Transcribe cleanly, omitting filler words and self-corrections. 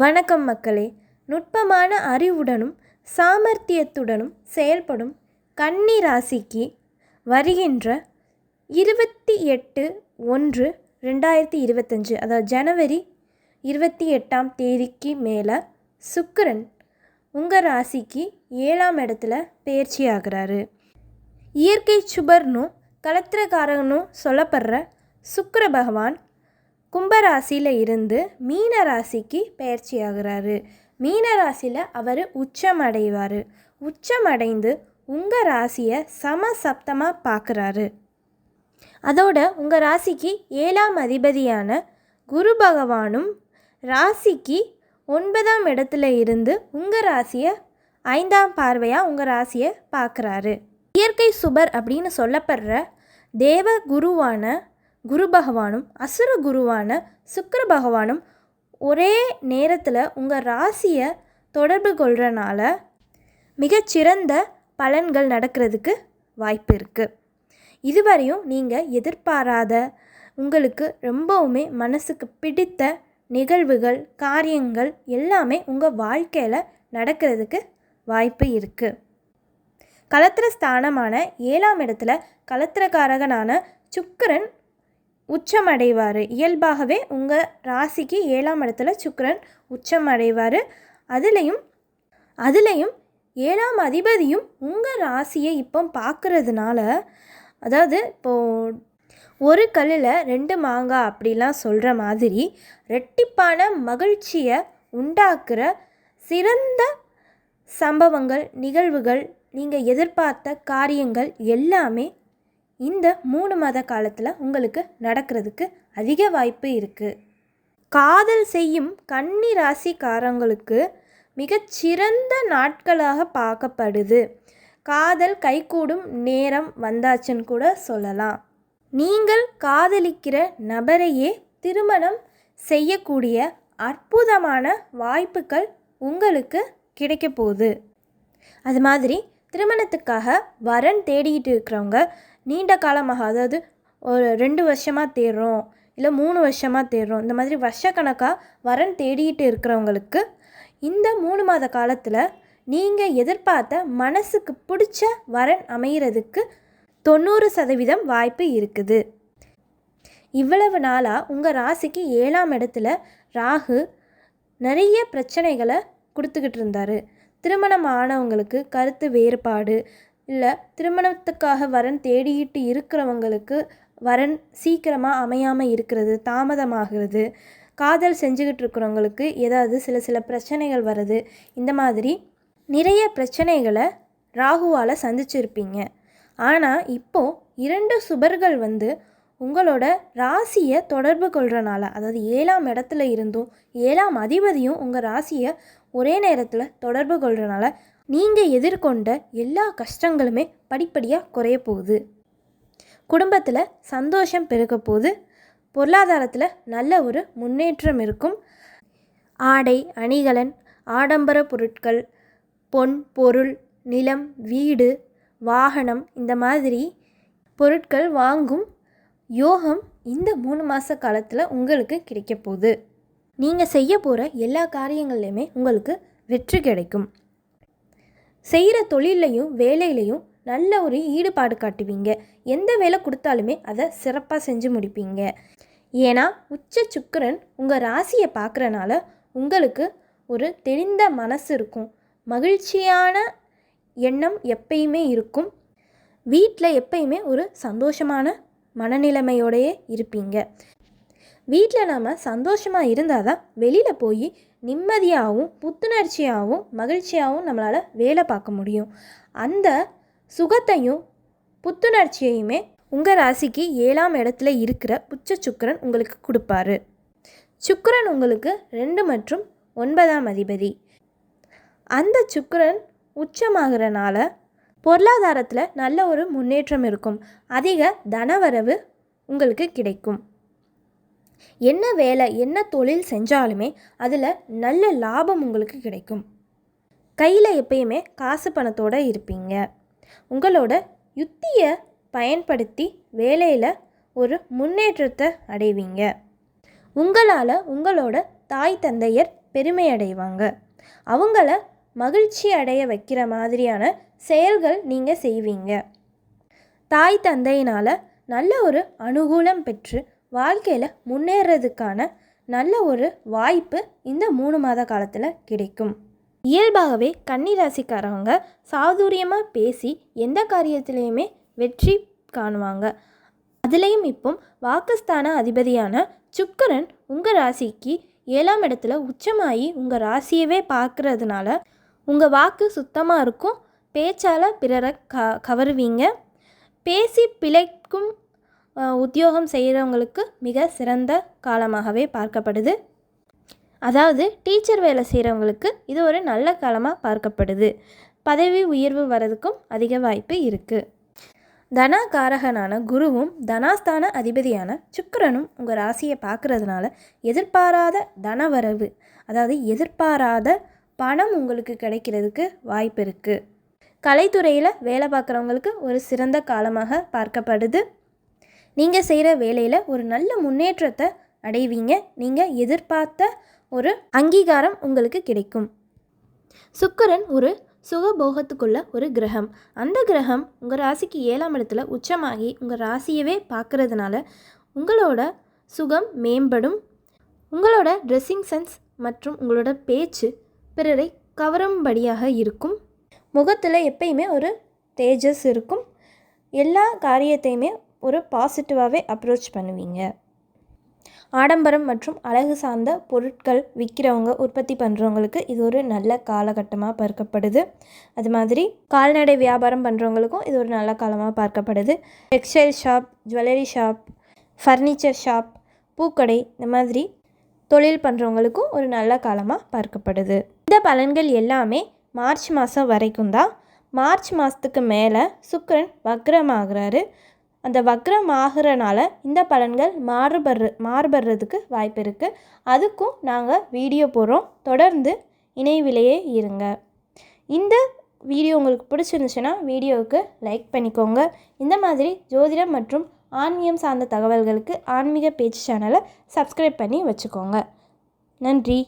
வணக்கம் மக்களே. நுட்பமான அறிவுடனும் சாமர்த்தியத்துடனும் செயல்படும் கன்னி ராசிக்கு வருகின்ற 28/1/2025 அதாவது ஜனவரி 28ஆம் தேதிக்கு மேலே சுக்கிரன் உங்கள் ராசிக்கு 7ஆம் இடத்துல பெயர்ச்சி ஆகிறாரு. இயற்கை சுபர்னும் கலத்திரக்காரனும் சொல்லப்படுற சுக்கிர பகவான் கும்பராசியில் இருந்து மீன ராசிக்கு பெயர்ச்சி ஆகிறாரு. மீன ராசியில் அவர் உச்சமடைவார். உச்சமடைந்து உங்கள் ராசியை சமசப்தமாக பார்க்குறாரு. அதோட உங்கள் ராசிக்கு 7ஆம் அதிபதியான குரு பகவானும் ராசிக்கு 9ஆம் இடத்துல இருந்து உங்கள் ராசியை 5ஆம் பார்வையாக உங்கள் ராசியை பார்க்குறாரு. இயற்கை சுபர் அப்படின்னு சொல்லப்படுற தேவ குருவான குரு பகவானும் அசுர குருவான சுக்கிர பகவானும் ஒரே நேரத்தில் உங்கள் ராசியை தொடர்பு கொள்கிறனால மிகச்சிறந்த பலன்கள் நடக்கிறதுக்கு வாய்ப்பு இருக்குது. இதுவரையும் நீங்கள் எதிர்பாராத உங்களுக்கு ரொம்பவுமே மனசுக்கு பிடித்த நிகழ்வுகள் காரியங்கள் எல்லாமே உங்கள் வாழ்க்கையில் நடக்கிறதுக்கு வாய்ப்பு இருக்குது. கலத்திர ஸ்தானமான 7ஆம் இடத்துல கலத்திரக்காரகனான சுக்கிரன் உச்சமடைவார். இயல்பாகவே உங்கள் ராசிக்கு 7ஆம் இடத்துல சுக்கிரன் உச்சமடைவார். அதுலேயும் 7ஆம் அதிபதியும் உங்கள் ராசியை இப்போ பார்க்குறதுனால, அதாவது இப்போது ஒரு கல்லில் 2 மாங்காய் அப்படிலாம் சொல்கிற மாதிரி ரெட்டிப்பான மகிழ்ச்சியை உண்டாக்குற சிறந்த சம்பவங்கள் நிகழ்வுகள் நீங்கள் எதிர்பார்த்த காரியங்கள் எல்லாமே இந்த 3 மாத காலத்தில் உங்களுக்கு நடக்கிறதுக்கு அதிக வாய்ப்பு இருக்குது. காதல் செய்யும் கன்னி ராசிக்காரங்களுக்கு மிகச்சிறந்த நாட்களாக பார்க்கப்படுது. காதல் கைகூடும் நேரம் வந்தாச்சுன்னு கூட சொல்லலாம். நீங்கள் காதலிக்கிற நபரையே திருமணம் செய்யக்கூடிய அற்புதமான வாய்ப்புகள் உங்களுக்கு கிடைக்க போகுது. அது மாதிரி திருமணத்துக்காக வரன் தேடிக்கிட்டு இருக்கிறவங்க நீண்ட காலமாக, அதாவது ஒரு 2 வருஷமாக தேடுறோம் இல்லை 3 வருஷமாக தேடுறோம், இந்த மாதிரி வருஷக்கணக்காக வரன் தேடிக்கிட்டு இருக்கிறவங்களுக்கு இந்த 3 மாத காலத்தில் நீங்கள் எதிர்பார்த்த மனசுக்கு பிடிச்ச வரன் அமைகிறதுக்கு 90% வாய்ப்பு இருக்குது. இவ்வளவு நாளாக உங்கள் ராசிக்கு 7ஆம் இடத்துல ராகு நிறைய பிரச்சனைகளை கொடுத்துக்கிட்டு இருந்தார். திருமணம் ஆனவங்களுக்கு கருத்து வேறுபாடு, இல்லை திருமணத்துக்காக வரன் தேடிக்கிட்டு இருக்கிறவங்களுக்கு வரன் சீக்கிரமாக அமையாமல் இருக்கிறது, தாமதமாகிறது, காதல் செஞ்சுக்கிட்டு இருக்கிறவங்களுக்கு ஏதாவது சில பிரச்சனைகள் வருது, இந்த மாதிரி நிறைய பிரச்சனைகளை ராகுவால் சந்திச்சிருப்பீங்க. ஆனால் இப்போது 2 சுபர்கள் உங்களோட ராசியை தொடர்பு கொள்கிறனால, அதாவது 7ஆம் இடத்துல இருந்தும் 7ஆம் அதிபதியும் உங்கள் ராசியை ஒரே நேரத்தில் தொடர்பு கொள்கிறனால நீங்கள் எதிர்கொண்ட எல்லா கஷ்டங்களுமே படிப்படியாக குறைய போகுது. குடும்பத்தில் சந்தோஷம் பெருக போகுது. பொருளாதாரத்தில் நல்ல ஒரு முன்னேற்றம் இருக்கும். ஆடை அணிகலன் ஆடம்பர பொருட்கள் பொன் பொருள் நிலம் வீடு வாகனம் இந்த மாதிரி பொருட்கள் வாங்கும் யோகம் இந்த 3 மாத காலத்தில் உங்களுக்கு கிடைக்க போகுது. நீங்கள் செய்ய போகிற எல்லா காரியங்கள்லையுமே உங்களுக்கு வெற்றி கிடைக்கும். செய்கிற தொழிலையும் வேலையிலையும் நல்ல ஒரு ஈடுபாடு காட்டுவீங்க. எந்த வேலை கொடுத்தாலுமே அதை சிறப்பாக செஞ்சு முடிப்பீங்க. ஏன்னா உச்ச சுக்கிரன் உங்கள் ராசியை பார்க்குறனால உங்களுக்கு ஒரு தெளிந்த மனசு இருக்கும். மகிழ்ச்சியான எண்ணம் எப்பயுமே இருக்கும். வீட்டில் எப்பயுமே ஒரு சந்தோஷமான மனநிலைமையோடையே இருப்பீங்க. வீட்டில் நாம் சந்தோஷமாக இருந்தால் தான் வெளியில் போய் நிம்மதியாகவும் புத்துணர்ச்சியாகவும் மகிழ்ச்சியாகவும் நம்மளால் வேலை பார்க்க முடியும். அந்த சுகத்தையும் புத்துணர்ச்சியையுமே உங்கள் ராசிக்கு 7ஆம் இடத்துல இருக்கிற உச்ச சுக்கிரன் உங்களுக்கு கொடுப்பாரு. சுக்கிரன் உங்களுக்கு 2 மற்றும் 9ஆம் அதிபதி. அந்த சுக்கிரன் உச்சமாகறனால பொருளாதாரத்தில் நல்ல ஒரு முன்னேற்றம் இருக்கும். அதிக தனவரவு உங்களுக்கு கிடைக்கும். என்ன வேலை என்ன தொழில் செஞ்சாலுமே அதில் நல்ல லாபம் உங்களுக்கு கிடைக்கும். கையில் எப்பயுமே காசு பணத்தோடு இருப்பீங்க. உங்களோட யுத்தியை பயன்படுத்தி வேலையில் ஒரு முன்னேற்றத்தை அடைவீங்க. உங்களால் உங்களோட தாய் தந்தையர் பெருமை அடைவாங்க. அவங்கள மகிழ்ச்சி அடைய வைக்கிற மாதிரியான செயல்கள் நீங்கள் செய்வீங்க. தாய் தந்தையினால் நல்ல ஒரு அனுகூலம் பெற்று வாழ்க்கையில் முன்னேறதுக்கான நல்ல ஒரு வாய்ப்பு இந்த 3 மாத காலத்தில் கிடைக்கும். இயல்பாகவே கன்னிராசிக்காரவங்க சாதுரியமாக பேசி எந்த காரியத்திலையுமே வெற்றி காணுவாங்க. அதுலேயும் இப்போ வாக்குஸ்தான அதிபதியான சுக்கிரன் உங்கள் ராசிக்கு 7ஆம் இடத்துல உச்சமாகி உங்கள் ராசியவே பார்க்குறதுனால உங்கள் வாக்கு சுத்தமாக இருக்கும். பேச்சால் பிறரை கவருவீங்க. பேசி பிழைக்கும் உத்தியோகம் செய்கிறவங்களுக்கு மிக சிறந்த காலமாகவே பார்க்கப்படுது. அதாவது டீச்சர் வேலை செய்கிறவங்களுக்கு இது ஒரு நல்ல காலமாக பார்க்கப்படுது. பதவி உயர்வு வர்றதுக்கும் அதிக வாய்ப்பு இருக்குது. தனகாரகனான குருவும் தனாஸ்தான அதிபதியான சுக்கிரனும் உங்கள் ராசியை பார்க்குறதுனால எதிர்பாராத தனவரவு, அதாவது எதிர்பாராத பணம் உங்களுக்கு கிடைக்கிறதுக்கு வாய்ப்பு இருக்குது. கலைத்துறையில் வேலை பார்க்குறவங்களுக்கு ஒரு சிறந்த காலமாக பார்க்கப்படுது. நீங்கள் செய்கிற வேலையில் ஒரு நல்ல முன்னேற்றத்தை அடைவீங்க. நீங்கள் எதிர்பார்த்த ஒரு அங்கீகாரம் உங்களுக்கு கிடைக்கும். சுக்கிரன் ஒரு சுகபோகத்துக்குள்ள ஒரு கிரகம். அந்த கிரகம் உங்கள் ராசிக்கு 7ஆம் இடத்துல உச்சமாகி உங்கள் ராசியவே பார்க்குறதுனால உங்களோட சுகம் மேம்படும். உங்களோட ட்ரெஸ்ஸிங் சென்ஸ் மற்றும் உங்களோட பேச்சு பிறரை கவரும்படியாக இருக்கும். முகத்தில் எப்பயுமே ஒரு தேஜஸ் இருக்கும். எல்லா காரியத்தையுமே ஒரு பாசிட்டிவாகவே அப்ரோச் பண்ணுவீங்க. ஆடம்பரம் மற்றும் அழகு சார்ந்த பொருட்கள் விற்கிறவங்க, உற்பத்தி பண்ணுறவங்களுக்கு இது ஒரு நல்ல காலகட்டமாக பார்க்கப்படுது. அது மாதிரி கால்நடை வியாபாரம் பண்ணுறவங்களுக்கும் இது ஒரு நல்ல காலமாக பார்க்கப்படுது. Textile shop, jewellery shop, furniture shop, பூக்கடை, இந்த மாதிரி தொழில் பண்ணுறவங்களுக்கும் ஒரு நல்ல காலமாக பார்க்கப்படுது. இந்த பலன்கள் எல்லாமே மார்ச் மாதம் வரைக்கும் தான். மார்ச் மாதத்துக்கு மேலே சுக்கிரன் வக்ரமாகிறாரு. அந்த வக்ரம் ஆகிறனால இந்த பலன்கள் மாறுபடுறதுக்கு வாய்ப்பு இருக்குது. அதுக்கும் நாங்கள் வீடியோ போடுறோம். தொடர்ந்து இணைவிலேயே இருங்க. இந்த வீடியோ உங்களுக்கு பிடிச்சிருந்துச்சுன்னா வீடியோவுக்கு லைக் பண்ணிக்கோங்க. இந்த மாதிரி ஜோதிடம் மற்றும் ஆன்மீகம் சார்ந்த தகவல்களுக்கு ஆன்மீக பேச்சு சேனலை சப்ஸ்கிரைப் பண்ணி வச்சுக்கோங்க. நன்றி.